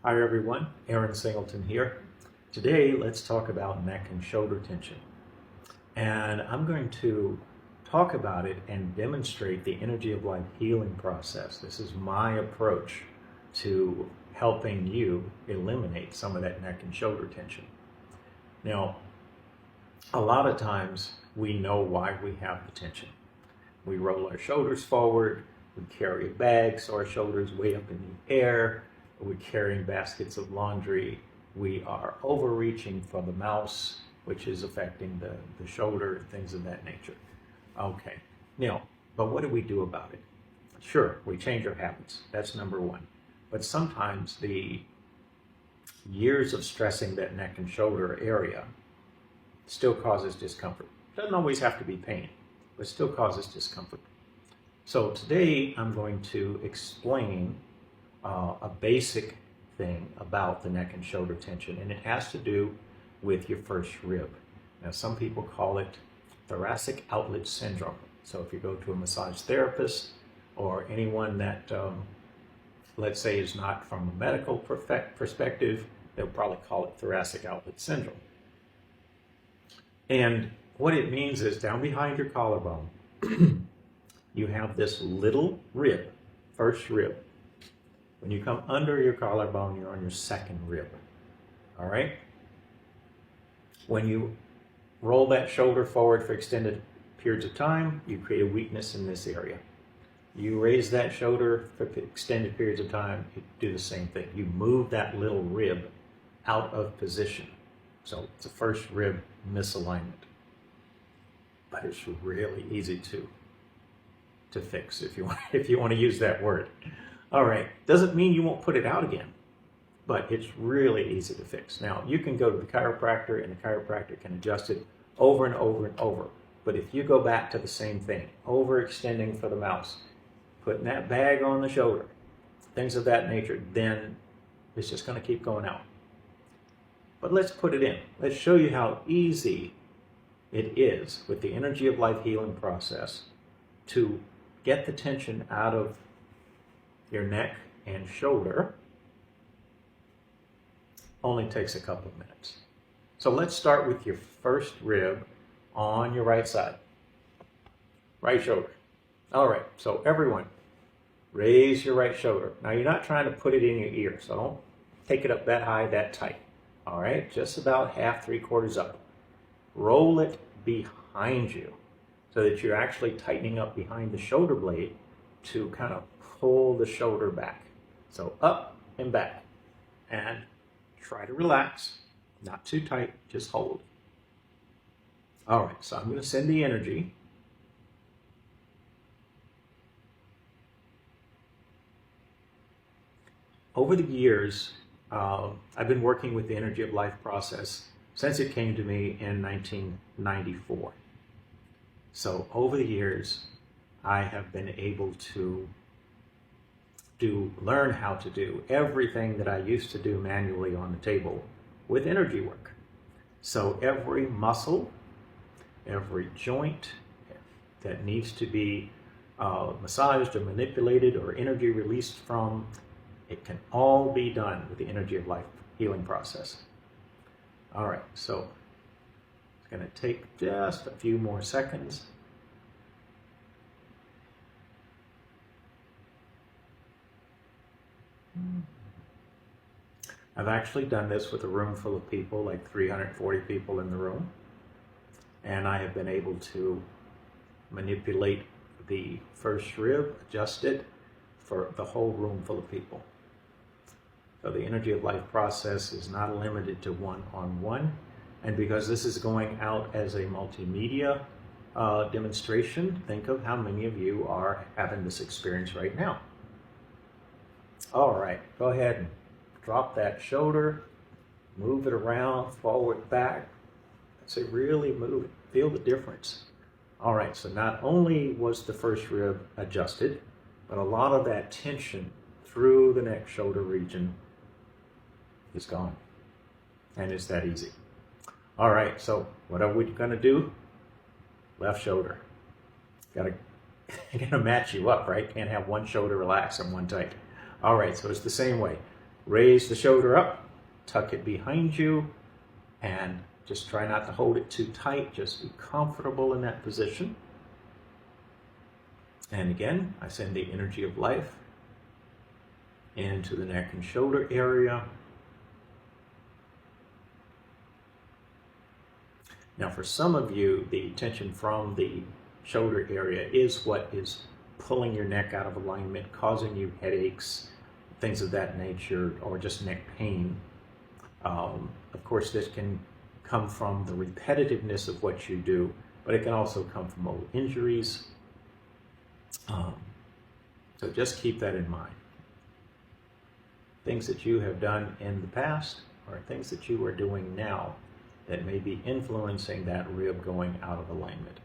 Hi everyone, Aaron Singleton here. Today let's talk about neck and shoulder tension. And I'm going to talk about it and demonstrate the energy of life healing process. This is my approach to helping you eliminate some of that neck and shoulder tension. Now, a lot of times we know why we have the tension. We roll our shoulders forward, we carry a bag so our shoulders way up in the air, we're carrying baskets of laundry, we are overreaching for the mouse, which is affecting the shoulder, things of that nature. Okay, now, but what do we do about it? Sure, we change our habits, that's number one. But sometimes the years of stressing that neck and shoulder area still causes discomfort. Doesn't always have to be pain, but still causes discomfort. So today I'm going to explain a basic thing about the neck and shoulder tension, and it has to do with your first rib. Now, some people call it thoracic outlet syndrome. So if you go to a massage therapist or anyone that, let's say, is not from a medical perspective, they'll probably call it thoracic outlet syndrome. And what it means is down behind your collarbone, you have this little rib, first rib. When you come under your collarbone, you're on your second rib, all right? When you roll that shoulder forward for extended periods of time, you create a weakness in this area. You raise that shoulder for extended periods of time, you do the same thing. You move that little rib out of position. So it's a first rib misalignment. But it's really easy to fix if you want to use that word. All right, doesn't mean you won't put it out again, but it's really easy to fix. Now, you can go to the chiropractor and the chiropractor can adjust it over and over and over. But if you go back to the same thing, overextending for the mouse, putting that bag on the shoulder, things of that nature, then it's just going to keep going out. But let's put it in. Let's show you how easy it is with the energy of life healing process to get the tension out of your neck and shoulder. Only takes a couple of minutes. So let's start with your first rib on your right side, right shoulder. All right, so everyone, raise your right shoulder. Now you're not trying to put it in your ear, so don't take it up that high, that tight. All right, just about half, 3/4 up. Roll it behind you so that you're actually tightening up behind the shoulder blade to kind of pull the shoulder back. So up and back. And try to relax, not too tight, just hold. All right, so I'm going to send the energy. Over the years, I've been working with the energy of life process since it came to me in 1994. So over the years, I have been able to learn how to do everything that I used to do manually on the table with energy work. So every muscle, every joint that needs to be massaged or manipulated or energy released from, it can all be done with the energy of life healing process. All right, so it's going to take just a few more seconds. I've actually done this with a room full of people, like 340 people in the room, and I have been able to manipulate the first rib, adjust it for the whole room full of people. So the energy of life process is not limited to one-on-one, and because this is going out as a multimedia demonstration, think of how many of you are having this experience right now. All right, go ahead and drop that shoulder, move it around, forward, back. So really move it, feel the difference. All right, so not only was the first rib adjusted, but a lot of that tension through the neck shoulder region is gone. And it's that easy. All right, so what are we gonna do? Left shoulder. Gotta match you up, right? Can't have one shoulder relaxed and one tight. All right, so it's the same way. raise the shoulder up, tuck it behind you, and just try not to hold it too tight. Just be comfortable in that position. And again, I send the energy of life into the neck and shoulder area. Now, for some of you, the tension from the shoulder area is what is pulling your neck out of alignment, causing you headaches, things of that nature, or just neck pain. Of course, this can come from the repetitiveness of what you do, but it can also come from old injuries. So just keep that in mind. Things that you have done in the past or things that you are doing now that may be influencing that rib going out of alignment.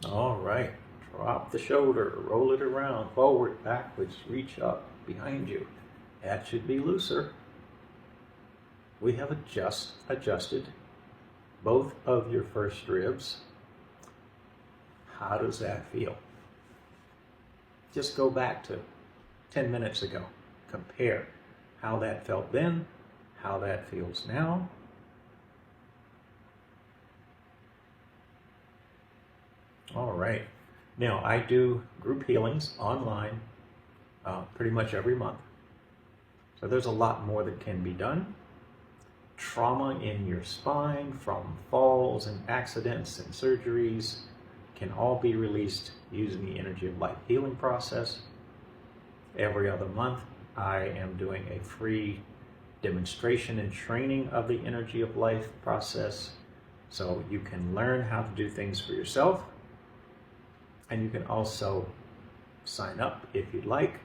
All right, drop the shoulder, roll it around, forward, backwards, reach up, behind you. That should be looser. We have adjusted both of your first ribs. How does that feel? Just go back to 10 minutes ago. Compare how that felt then, how that feels now. All right. Now, I do group healings online pretty much every month. So there's a lot more that can be done. Trauma in your spine from falls and accidents and surgeries can all be released using the energy of life healing process. Every other month, I am doing a free demonstration and training of the energy of life process, so you can learn how to do things for yourself. And you can also sign up, if you'd like,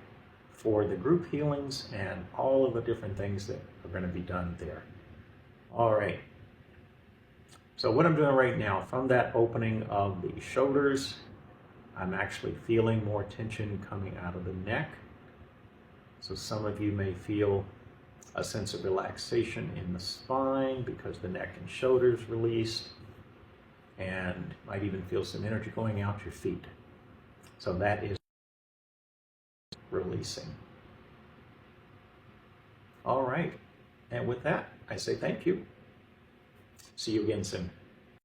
for the group healings and all of the different things that are going to be done there. All right. So what I'm doing right now, from that opening of the shoulders, I'm actually feeling more tension coming out of the neck. So some of you may feel a sense of relaxation in the spine because the neck and shoulders released, and might even feel some energy going out your feet. So that is releasing. All right. And with that, I say thank you. See you again soon.